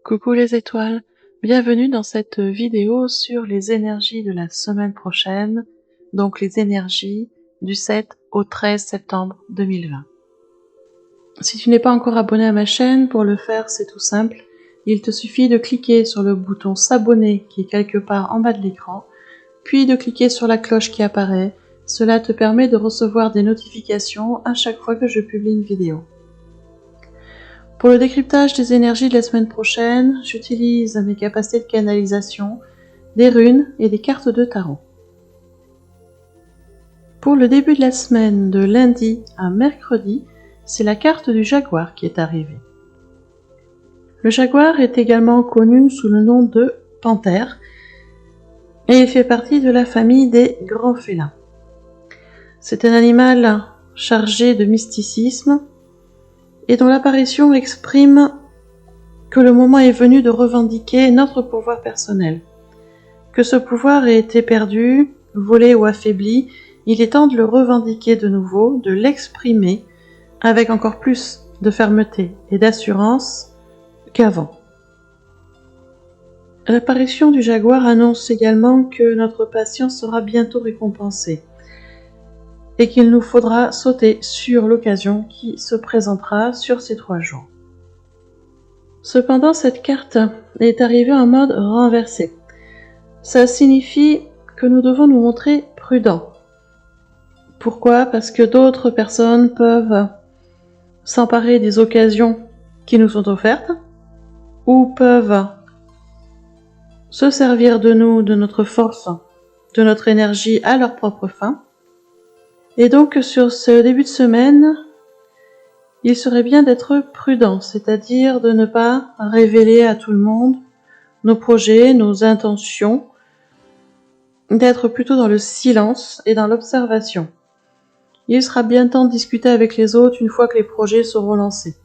Coucou les étoiles, bienvenue dans cette vidéo sur les énergies de la semaine prochaine, donc les énergies du 7 au 13 septembre 2020. Si tu n'es pas encore abonné à ma chaîne, pour le faire c'est tout simple, il te suffit de cliquer sur le bouton s'abonner qui est quelque part en bas de l'écran, puis de cliquer sur la cloche qui apparaît. Cela te permet de recevoir des notifications à chaque fois que je publie une vidéo. Pour le décryptage des énergies de la semaine prochaine, j'utilise mes capacités de canalisation, des runes et des cartes de tarot. Pour le début de la semaine, de lundi à mercredi, c'est la carte du jaguar qui est arrivée. Le jaguar est également connu sous le nom de panthère et il fait partie de la famille des grands félins. C'est un animal chargé de mysticisme et dont l'apparition exprime que le moment est venu de revendiquer notre pouvoir personnel. Que ce pouvoir ait été perdu, volé ou affaibli, il est temps de le revendiquer de nouveau, de l'exprimer avec encore plus de fermeté et d'assurance qu'avant. L'apparition du jaguar annonce également que notre patience sera bientôt récompensée et qu'il nous faudra sauter sur l'occasion qui se présentera sur ces 3 jours. Cependant, cette carte est arrivée en mode renversé. Ça signifie que nous devons nous montrer prudents. Pourquoi ? Parce que d'autres personnes peuvent s'emparer des occasions qui nous sont offertes ou peuvent se servir de nous, de notre force, de notre énergie à leur propre fin. Et donc, sur ce début de semaine, il serait bien d'être prudent, c'est-à-dire de ne pas révéler à tout le monde nos projets, nos intentions, d'être plutôt dans le silence et dans l'observation. Il sera bien temps de discuter avec les autres une fois que les projets seront lancés.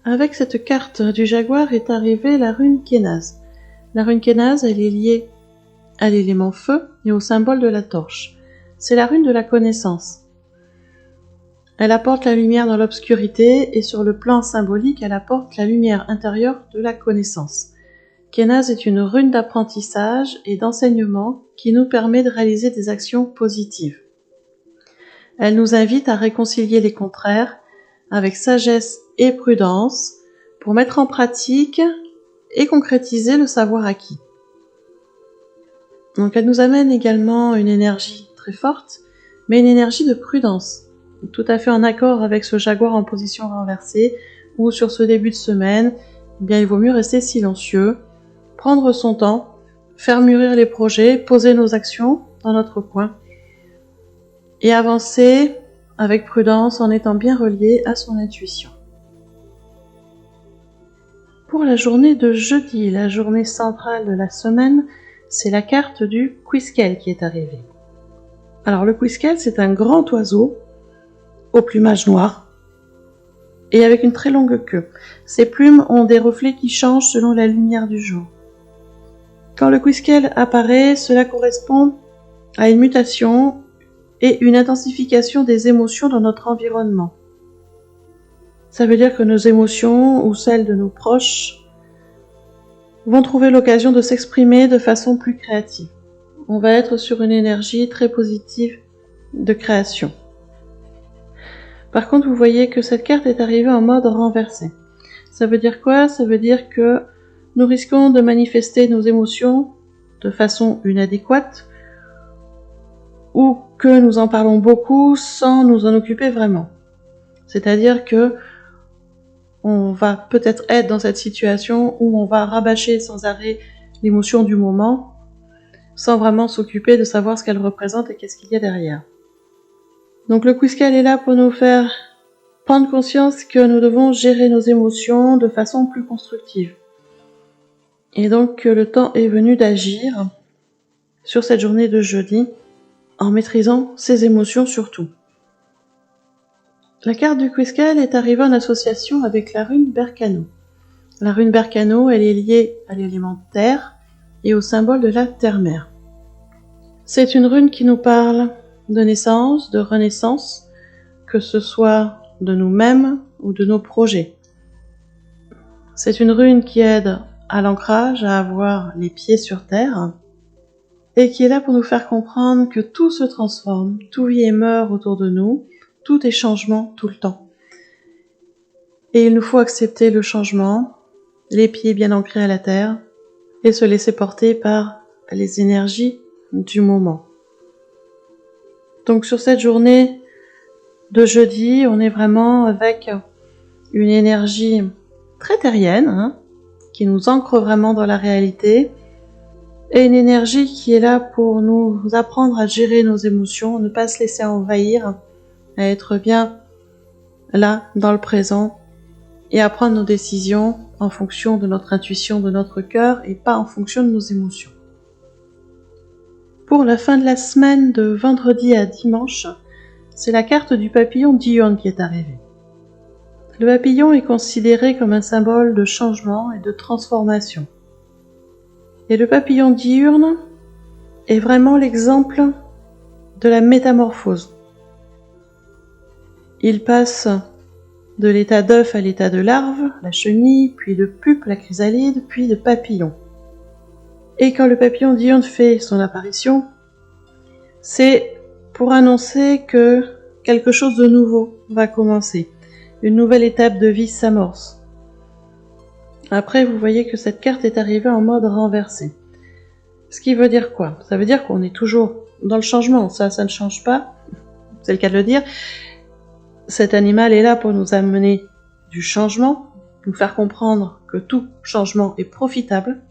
Avec cette carte du jaguar est arrivée la rune Kénaz. La rune Kénaz, elle est liée à l'élément feu et au symbole de la torche. C'est la rune de la connaissance. Elle apporte la lumière dans l'obscurité et sur le plan symbolique, elle apporte la lumière intérieure de la connaissance. Kénaz est une rune d'apprentissage et d'enseignement qui nous permet de réaliser des actions positives. Elle nous invite à réconcilier les contraires avec sagesse et prudence pour mettre en pratique et concrétiser le savoir acquis. Donc elle nous amène également une énergie très forte, mais une énergie de prudence, tout à fait en accord avec ce jaguar en position renversée, où sur ce début de semaine, eh bien, il vaut mieux rester silencieux, prendre son temps, faire mûrir les projets, poser nos actions dans notre coin, et avancer avec prudence en étant bien relié à son intuition. Pour la journée de jeudi, la journée centrale de la semaine, c'est la carte du Quiskel qui est arrivée. Alors le Quiskel, c'est un grand oiseau au plumage noir et avec une très longue queue. Ses plumes ont des reflets qui changent selon la lumière du jour. Quand le Quiskel apparaît, cela correspond à une mutation et une intensification des émotions dans notre environnement. Ça veut dire que nos émotions ou celles de nos proches vont trouver l'occasion de s'exprimer de façon plus créative. On va être sur une énergie très positive de création. Par contre, vous voyez que cette carte est arrivée en mode renversé. Ça veut dire quoi ? Ça veut dire que nous risquons de manifester nos émotions de façon inadéquate ou que nous en parlons beaucoup sans nous en occuper vraiment. C'est-à-dire que on va peut-être être dans cette situation où on va rabâcher sans arrêt l'émotion du moment sans vraiment s'occuper de savoir ce qu'elle représente et qu'est-ce qu'il y a derrière. Donc le Quiskel est là pour nous faire prendre conscience que nous devons gérer nos émotions de façon plus constructive. Et donc que le temps est venu d'agir sur cette journée de jeudi en maîtrisant ses émotions surtout. La carte du Quiskel est arrivée en association avec la rune Berkano. La rune Berkano, elle est liée à l'élément terre et au symbole de la terre-mère. C'est une rune qui nous parle de naissance, de renaissance, que ce soit de nous-mêmes ou de nos projets. C'est une rune qui aide à l'ancrage, à avoir les pieds sur terre, et qui est là pour nous faire comprendre que tout se transforme, tout vit et meurt autour de nous, tout est changement tout le temps. Et il nous faut accepter le changement, les pieds bien ancrés à la terre, et se laisser porter par les énergies du moment. Donc sur cette journée de jeudi, on est vraiment avec une énergie très terrienne, qui nous ancre vraiment dans la réalité, et une énergie qui est là pour nous apprendre à gérer nos émotions, ne pas se laisser envahir, à être bien là, dans le présent, et à prendre nos décisions en fonction de notre intuition, de notre cœur, et pas en fonction de nos émotions. Pour la fin de la semaine, de vendredi à dimanche, c'est la carte du papillon diurne qui est arrivée. Le papillon est considéré comme un symbole de changement et de transformation. Et le papillon diurne est vraiment l'exemple de la métamorphose. Il passe de l'état d'œuf à l'état de larve, la chenille, puis de pupe, la chrysalide, puis de papillon. Et quand le papillon diurne fait son apparition, c'est pour annoncer que quelque chose de nouveau va commencer. Une nouvelle étape de vie s'amorce. Après, vous voyez que cette carte est arrivée en mode renversé. Ce qui veut dire quoi? Ça veut dire qu'on est toujours dans le changement. Ça ne change pas. C'est le cas de le dire. Cet animal est là pour nous amener du changement, nous faire comprendre que tout changement est profitable.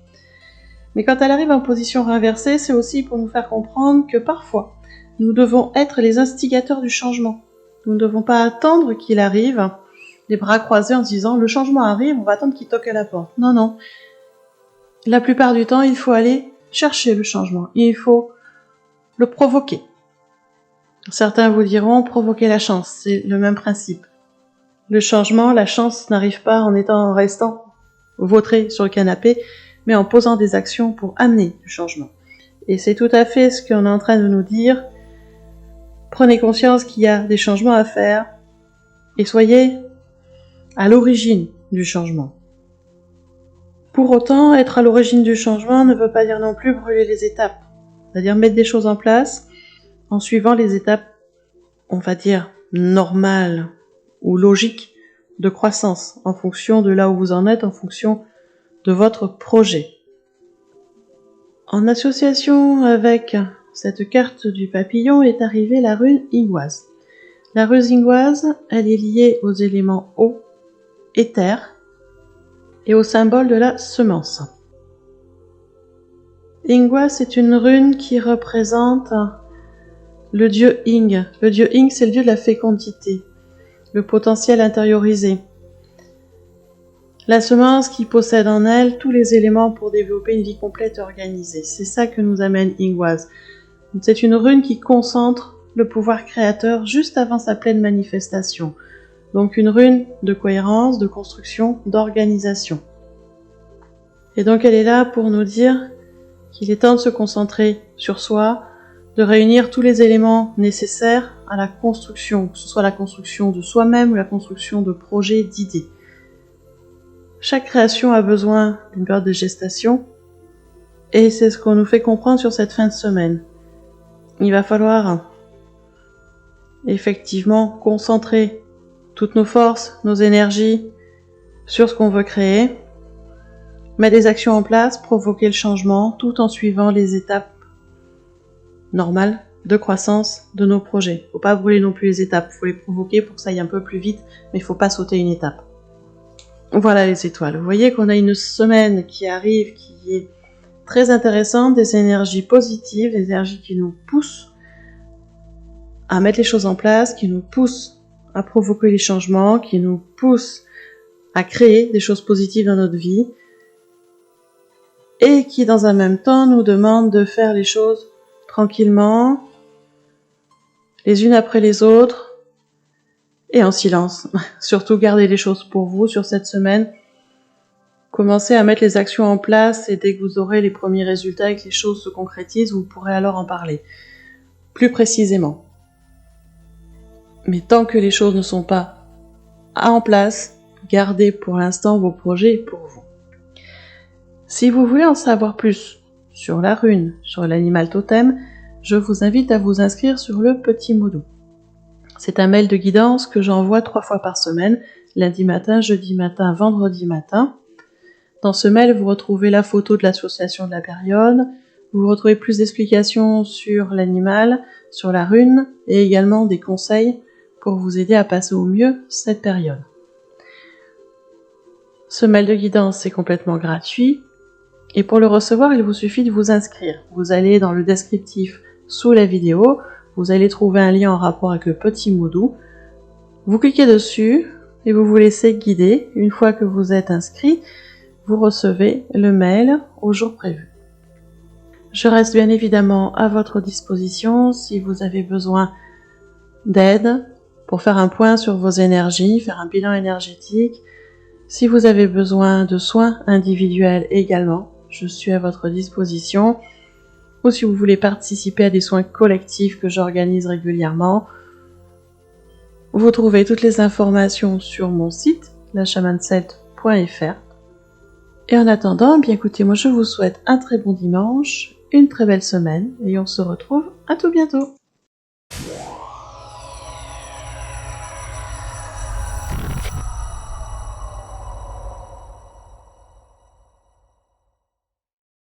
Mais quand elle arrive en position renversée, c'est aussi pour nous faire comprendre que parfois, nous devons être les instigateurs du changement. Nous ne devons pas attendre qu'il arrive, les bras croisés en se disant « le changement arrive, on va attendre qu'il toque à la porte ». Non, non. La plupart du temps, il faut aller chercher le changement. Il faut le provoquer. Certains vous diront provoquer la chance, c'est le même principe. Le changement, la chance n'arrive pas en restant vautré sur le canapé, mais en posant des actions pour amener du changement. Et c'est tout à fait ce qu'on est en train de nous dire. Prenez conscience qu'il y a des changements à faire et soyez à l'origine du changement. Pour autant, être à l'origine du changement ne veut pas dire non plus brûler les étapes, c'est-à-dire mettre des choses en place en suivant les étapes, on va dire, normales ou logiques de croissance, en fonction de là où vous en êtes, en fonction de votre projet. En association avec cette carte du papillon est arrivée la rune Ingwaz. La rune Ingwaz, elle est liée aux éléments eau et terre et au symbole de la semence. Ingwaz est une rune qui représente le dieu Ing. Le dieu Ing, c'est le dieu de la fécondité, le potentiel intériorisé. La semence qui possède en elle tous les éléments pour développer une vie complète et organisée. C'est ça que nous amène Ingwaz. C'est une rune qui concentre le pouvoir créateur juste avant sa pleine manifestation. Donc une rune de cohérence, de construction, d'organisation. Et donc elle est là pour nous dire qu'il est temps de se concentrer sur soi, de réunir tous les éléments nécessaires à la construction, que ce soit la construction de soi-même ou la construction de projets, d'idées. Chaque création a besoin d'une période de gestation, et c'est ce qu'on nous fait comprendre sur cette fin de semaine. Il va falloir effectivement concentrer toutes nos forces, nos énergies sur ce qu'on veut créer, mettre des actions en place, provoquer le changement, tout en suivant les étapes normales de croissance de nos projets. Faut pas brûler non plus les étapes, faut les provoquer pour que ça aille un peu plus vite, mais il faut pas sauter une étape. Voilà les étoiles. Vous voyez qu'on a une semaine qui arrive, qui est très intéressante, des énergies positives, des énergies qui nous poussent à mettre les choses en place, qui nous poussent à provoquer les changements, qui nous poussent à créer des choses positives dans notre vie, et qui dans un même temps nous demandent de faire les choses tranquillement, les unes après les autres, et en silence. Surtout gardez les choses pour vous sur cette semaine. Commencez à mettre les actions en place et dès que vous aurez les premiers résultats et que les choses se concrétisent, vous pourrez alors en parler plus précisément. Mais tant que les choses ne sont pas en place, gardez pour l'instant vos projets pour vous. Si vous voulez en savoir plus sur la rune, sur l'animal totem, je vous invite à vous inscrire sur le petit Modou. C'est un mail de guidance que j'envoie 3 fois par semaine, lundi matin, jeudi matin, vendredi matin. Dans ce mail, vous retrouvez la photo de l'association de la période, vous retrouvez plus d'explications sur l'animal, sur la rune, et également des conseils pour vous aider à passer au mieux cette période. Ce mail de guidance est complètement gratuit, et pour le recevoir, il vous suffit de vous inscrire. Vous allez dans le descriptif sous la vidéo, vous allez trouver un lien en rapport avec le petit Modou. Vous cliquez dessus et vous vous laissez guider. Une fois que vous êtes inscrit, vous recevez le mail au jour prévu. Je reste bien évidemment à votre disposition si vous avez besoin d'aide pour faire un point sur vos énergies, faire un bilan énergétique. Si vous avez besoin de soins individuels également, je suis à votre disposition. Ou si vous voulez participer à des soins collectifs que j'organise régulièrement, vous trouvez toutes les informations sur mon site, lachamancelt.fr. Et en attendant, bien écoutez, moi je vous souhaite un très bon dimanche, une très belle semaine, et on se retrouve à tout bientôt.